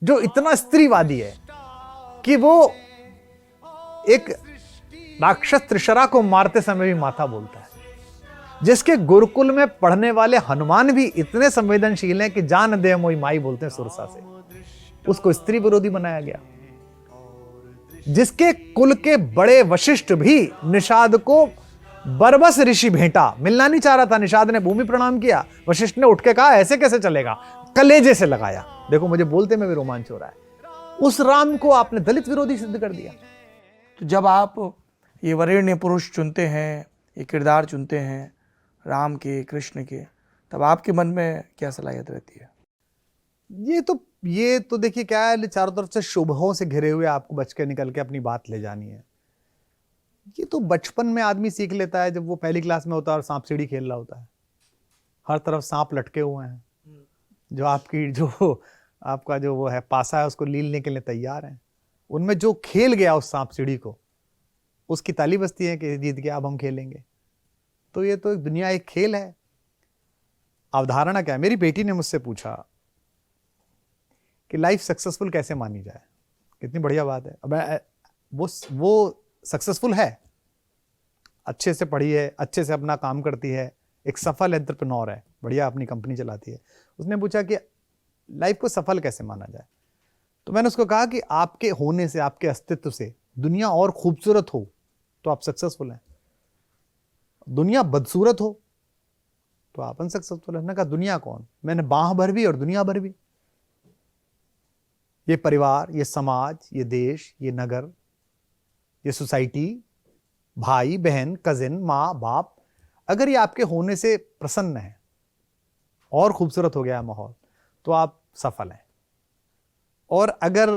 जो इतना स्त्रीवादी है कि वो एक राक्षस त्रिशरा को मारते समय भी माता बोलता है, जिसके गुरुकुल में पढ़ने वाले हनुमान भी इतने संवेदनशील हैं कि जान दे मोई माई बोलते हैं सुरसा से, उसको स्त्री विरोधी बनाया गया। जिसके कुल के बड़े वशिष्ठ भी निषाद को बरबस ऋषि भेंटा, मिलना नहीं चाह रहा था, निषाद ने भूमि प्रणाम किया, वशिष्ठ ने उठ के कहा ऐसे कैसे चलेगा, कलेजे से लगाया। देखो मुझे बोलते में भी रोमांच हो रहा है। उस राम को आपने दलित विरोधी सिद्ध कर दिया। तो जब आप ये वरेण्य पुरुष चुनते हैं, ये किरदार चुनते हैं राम के, कृष्ण के, तब आपके मन में क्या सलाहियत रहती है? ये तो देखिए क्या है, चारों तरफ से शुभों से घिरे हुए आपको बच के निकल के अपनी बात ले जानी है। ये तो बचपन में आदमी सीख लेता है, जब वो पहली क्लास में होता है और सांप सीढ़ी खेल रहा होता है, हर तरफ सांप लटके हुए हैं, जो आपका जो वो है पासा है उसको लीलने के लिए तैयार है। उनमें जो खेल गया उस सांप सीढ़ी को, उसकी ताली बजती है कि जीत गया, अब हम खेलेंगे। तो ये तो एक दुनिया, एक खेल है। अवधारणा क्या है? मेरी बेटी ने मुझसे पूछा कि लाइफ सक्सेसफुल कैसे मानी जाए। कितनी बढ़िया बात है। अब वो सक्सेसफुल है, अच्छे से पढ़ी है, अच्छे से अपना काम करती है, एक सफल एंटरप्रेन्योर है, बढ़िया अपनी कंपनी चलाती है। उसने पूछा कि लाइफ को सफल कैसे माना जाए। तो मैंने उसको कहा कि आपके होने से, आपके अस्तित्व से दुनिया और खूबसूरत हो तो आप सक्सेसफुल हैं, दुनिया बदसूरत हो तो आप अनसक्सेसफुल है। मैंने कहा दुनिया कौन? मैंने बाह भर भी और दुनिया भर भी, ये परिवार, ये समाज, ये देश, ये नगर, ये सोसाइटी, भाई बहन, कजिन, माँ बाप, अगर ये आपके होने से प्रसन्न है और खूबसूरत हो गया माहौल तो आप सफल हैं, और अगर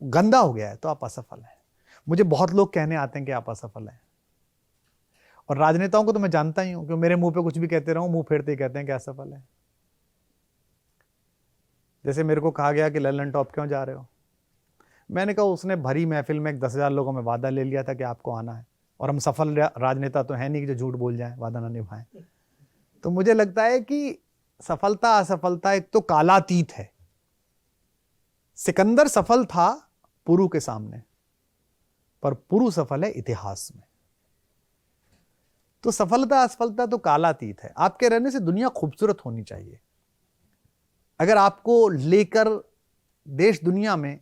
गंदा हो गया है तो आप असफल हैं। मुझे बहुत लोग कहने आते हैं कि आप असफल हैं, और राजनेताओं को तो मैं जानता ही हूं कि मेरे मुंह पे कुछ भी कहते रहूं, मुंह फेरते ही कहते हैं कि असफल है। जैसे मेरे को कहा गया कि ललन टॉप क्यों जा रहे हो, मैंने कहा उसने भरी महफिल में 10,000 लोगों में वादा ले लिया था कि आपको आना है, और हम सफल राजनेता तो है नहीं कि जो झूठ बोल जाएं, वादा ना निभाएं। तो मुझे लगता है कि सफलता असफलता एक तो कालातीत है। सिकंदर सफल था पुरु के सामने, पर पुरु सफल है इतिहास में। तो सफलता असफलता तो कालातीत है। आपके रहने से दुनिया खूबसूरत होनी चाहिए। अगर आपको लेकर देश दुनिया में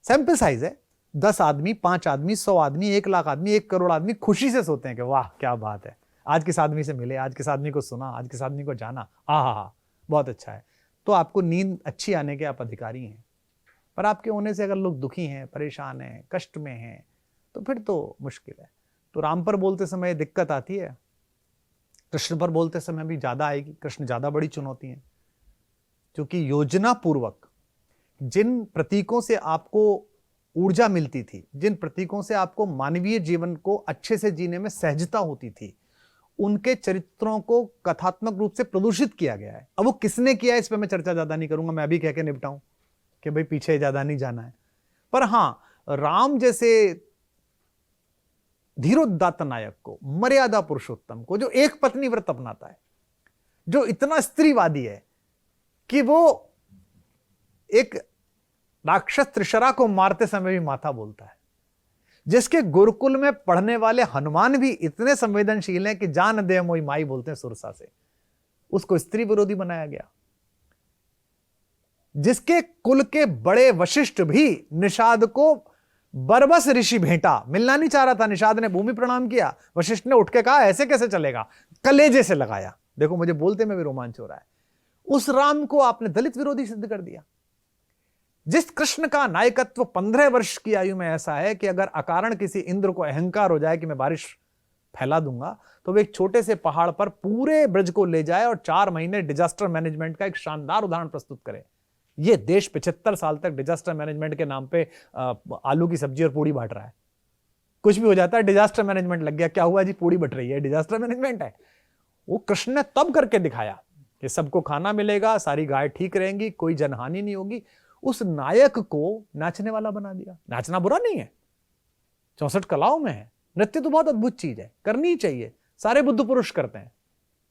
सैंपल साइज है, 10 आदमी, 5 आदमी, 100 आदमी, 1 लाख आदमी, 1 करोड़ आदमी खुशी से सोते हैं कि वाह क्या बात है, आज किस आदमी से मिले, आज किस आदमी को सुना, आज किस आदमी को जाना, हा बहुत अच्छा है। तो आपको नींद अच्छी आने के आप अधिकारी हैं। पर आपके होने से अगर लोग दुखी हैं, परेशान हैं, कष्ट में हैं, तो फिर तो मुश्किल है। तो राम पर बोलते समय दिक्कत आती है, कृष्ण पर बोलते समय भी ज्यादा आएगी। कृष्ण ज्यादा बड़ी चुनौती है, क्योंकि योजना पूर्वक जिन प्रतीकों से आपको ऊर्जा मिलती थी, जिन प्रतीकों से आपको मानवीय जीवन को अच्छे से जीने में सहजता होती थी, उनके चरित्रों को कथात्मक रूप से प्रदूषित किया गया है। अब वो किसने किया है इस पर मैं चर्चा ज्यादा नहीं करूंगा, मैं अभी कह के निपटाऊं कि भाई पीछे ज्यादा नहीं जाना है। पर हां, राम जैसे धीरोदात्त नायक को, मर्यादा पुरुषोत्तम को, जो एक पत्नी व्रत अपनाता है, जो इतना स्त्रीवादी है कि वो एक राक्षस त्रिशरा को मारते समय भी माता बोलता है, जिसके गुरुकुल में पढ़ने वाले हनुमान भी इतने संवेदनशील हैं कि जान दे मोई माई बोलते हैं सुरसा से, उसको स्त्री विरोधी बनाया गया। जिसके कुल के बड़े वशिष्ठ भी निषाद को बरबस ऋषि भेंटा, मिलना नहीं चाह रहा था, निषाद ने भूमि प्रणाम किया, वशिष्ठ ने उठ के कहा ऐसे कैसे चलेगा, कलेजे से लगाया। देखो मुझे बोलते में भी रोमांच हो रहा है। उस राम को आपने दलित विरोधी सिद्ध कर दिया। जिस कृष्ण का नायकत्व 15 वर्ष की आयु में ऐसा है कि अगर अकारण किसी इंद्र को अहंकार हो जाए कि मैं बारिश फैला दूंगा, तो वो एक छोटे से पहाड़ पर पूरे ब्रज को ले जाए और 4 महीने डिजास्टर मैनेजमेंट का एक शानदार उदाहरण प्रस्तुत करे। ये देश 75 साल तक डिजास्टर मैनेजमेंट के नाम पे आलू की सब्जी और पूड़ी बांट रहा है। कुछ भी हो जाता है डिजास्टर मैनेजमेंट लग गया, क्या हुआ जी, पूड़ी बट रही है, डिजास्टर मैनेजमेंट है। वो कृष्ण ने तब करके दिखाया कि सबको खाना मिलेगा, सारी गाय ठीक रहेंगी, कोई जनहानि नहीं होगी। उस नायक को नाचने वाला बना दिया। नाचना बुरा नहीं है, 64 कलाओं में है, नृत्य तो बहुत अद्भुत चीज है, करनी ही चाहिए, सारे बुद्ध पुरुष करते हैं,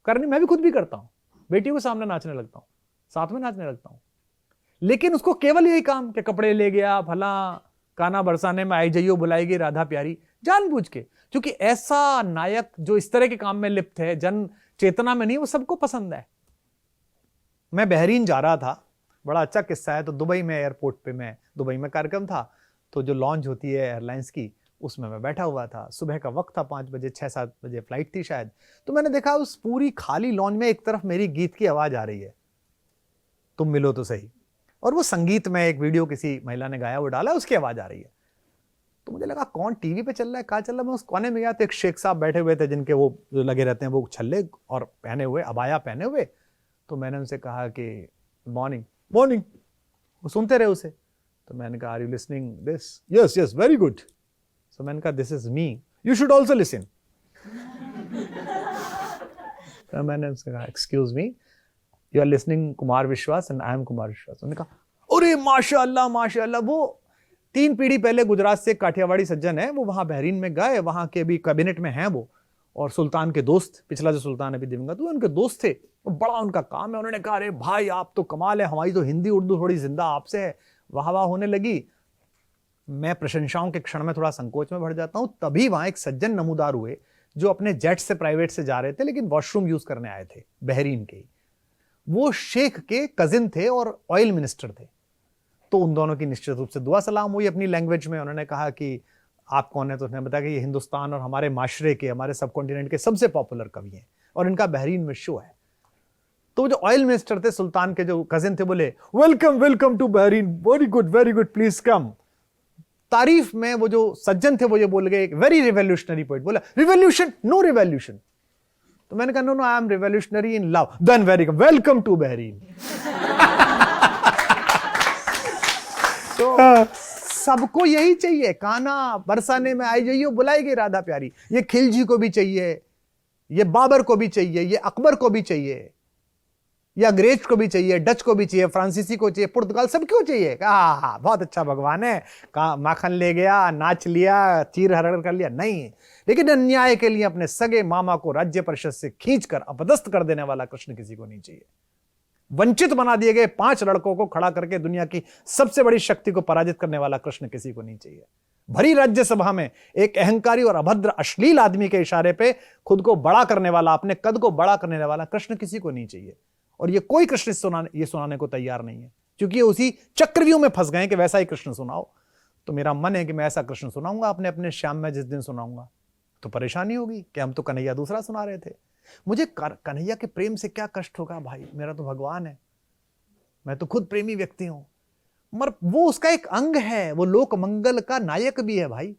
करनी, मैं भी खुद भी करता हूं, बेटी को सामने नाचने लगता हूं, साथ में नाचने लगता हूं। लेकिन उसको केवल यही काम कि कपड़े ले गया, फला काना बरसाने में आई जइयो बुलाएगी राधा प्यारी, जानबूझ के। क्योंकि ऐसा नायक जो इस तरह के काम में लिप्त है, जन चेतना में नहीं, वो सबको पसंद है। मैं बहरीन जा रहा था, बड़ा अच्छा किस्सा है। तो दुबई में एयरपोर्ट पे, मैं दुबई में कार्यक्रम था, तो जो लॉन्च होती है एयरलाइंस की, उसमें मैं बैठा हुआ था। सुबह का वक्त था, 5 बजे 6-7 बजे फ्लाइट थी शायद। तो मैंने देखा उस पूरी खाली लॉन्च में एक तरफ मेरी गीत की आवाज आ रही है, तुम मिलो तो सही, और वो संगीत में एक वीडियो किसी महिला ने गाया, वो डाला, उसकी आवाज आ रही है। तो मुझे लगा कौन टीवी पे चल रहा है, कहाँ चल रहा है। मैं उस कोने में गया तो एक शेख साहब बैठे हुए थे, जिनके वो जो लगे रहते हैं वो छल्ले और पहने हुए, अबाया पहने हुए। तो मैंने उनसे कहा कि मॉर्निंग मॉर्निंग, वो सुनते रहे उसे। तो मैंने कहा are you listening this? Yes yes very good. So मैंने कहा this is me, you should also listen. तो मैंने उनसे कहा excuse me, you are listening Kumar Vishwas and I am Kumar विश्वास। उन्होंने कहा अरे माशाअल्लाह माशाअल्लाह। वो 3 पीढ़ी पहले गुजरात से काठियावाड़ी सज्जन है, वो वहां बहरीन में गए, वहां के भी कैबिनेट में हैं वो, और सुल्तान के दोस्त, पिछला जो सुल्तान अभी दिवंगत हुए, उनके दोस्त थे। वो बड़ा उनका काम है। उन्होंने कहा अरे भाई आप तो कमाल है, हमारी तो हिंदी उर्दू थोड़ी जिंदा आपसे है। वाह वाह होने लगी। मैं प्रशंसाओं के क्षण में थोड़ा संकोच में भर जाता हूं। तभी वहां एक सज्जन नमूदार हुए, जो अपने जेट से प्राइवेट से जा रहे थे, लेकिन वॉशरूम यूज करने आए थे, बहरीन के। वो शेख के कजिन थे और ऑयल मिनिस्टर थे। तो उन दोनों की निश्चित रूप से दुआ सलाम हुई अपनी लैंग्वेज में। उन्होंने कहा कि आप कौन है? तो उसने बताया कि ये हिंदुस्तान और हमारे माशरे के, हमारे सब कॉन्टिनेंट के सबसे पॉपुलर कवि हैं, और इनका बहरीन में शो है। तो जो ऑयल मिनिस्टर थे, सुल्तान के जो कजिन थे, बोले welcome welcome to Bahrain, very good please come. तारीफ में वो जो सज्जन थे वो ये बोल गए, एक वेरी रिवोल्यूशनरी पोइट। बोला रिवोल्यूशन? No revolution. तो मैंने कहा no I am revolutionary in love. Then welcome to Bahrain. तो सबको यही चाहिए, काना बरसाने में आई जाइयो बुलाएगी राधा प्यारी। ये खिलजी को भी चाहिए, ये बाबर को भी चाहिए, ये अकबर को भी चाहिए, ये अंग्रेज को भी चाहिए, डच को भी चाहिए, फ्रांसीसी को चाहिए, पुर्तगाल, सब क्यों चाहिए? हाँ बहुत अच्छा भगवान है, कहा माखन ले गया, नाच लिया, चीर हरड़ कर लिया, नहीं। लेकिन अन्याय के लिए अपने सगे मामा को राज्य परिषद से खींचकर अपदस्थ कर देने वाला कृष्ण किसी को नहीं चाहिए। वंचित बना दिए गए 5 लड़कों को खड़ा करके दुनिया की सबसे बड़ी शक्ति को पराजित करने वाला कृष्ण किसी को नहीं चाहिए। भरी राज्यसभा में एक अहंकारी और अभद्र अश्लील आदमी के इशारे पे खुद को बड़ा करने वाला, अपने कद को बड़ा करने वाला कृष्ण किसी को नहीं चाहिए। और ये कोई कृष्ण सुनाने को तैयार नहीं है, क्योंकि उसी चक्रव्यूह में फंस गए कि वैसा ही कृष्ण सुनाओ। तो मेरा मन है कि मैं ऐसा कृष्ण सुनाऊंगा अपने अपने श्याम में, जिस दिन सुनाऊंगा तो परेशानी होगी कि हम तो कन्हैया दूसरा सुना रहे थे। मुझे कन्हैया के प्रेम से क्या कष्ट होगा भाई, मेरा तो भगवान है, मैं तो खुद प्रेमी व्यक्ति हूं। मगर वो उसका एक अंग है, वो लोक मंगल का नायक भी है भाई।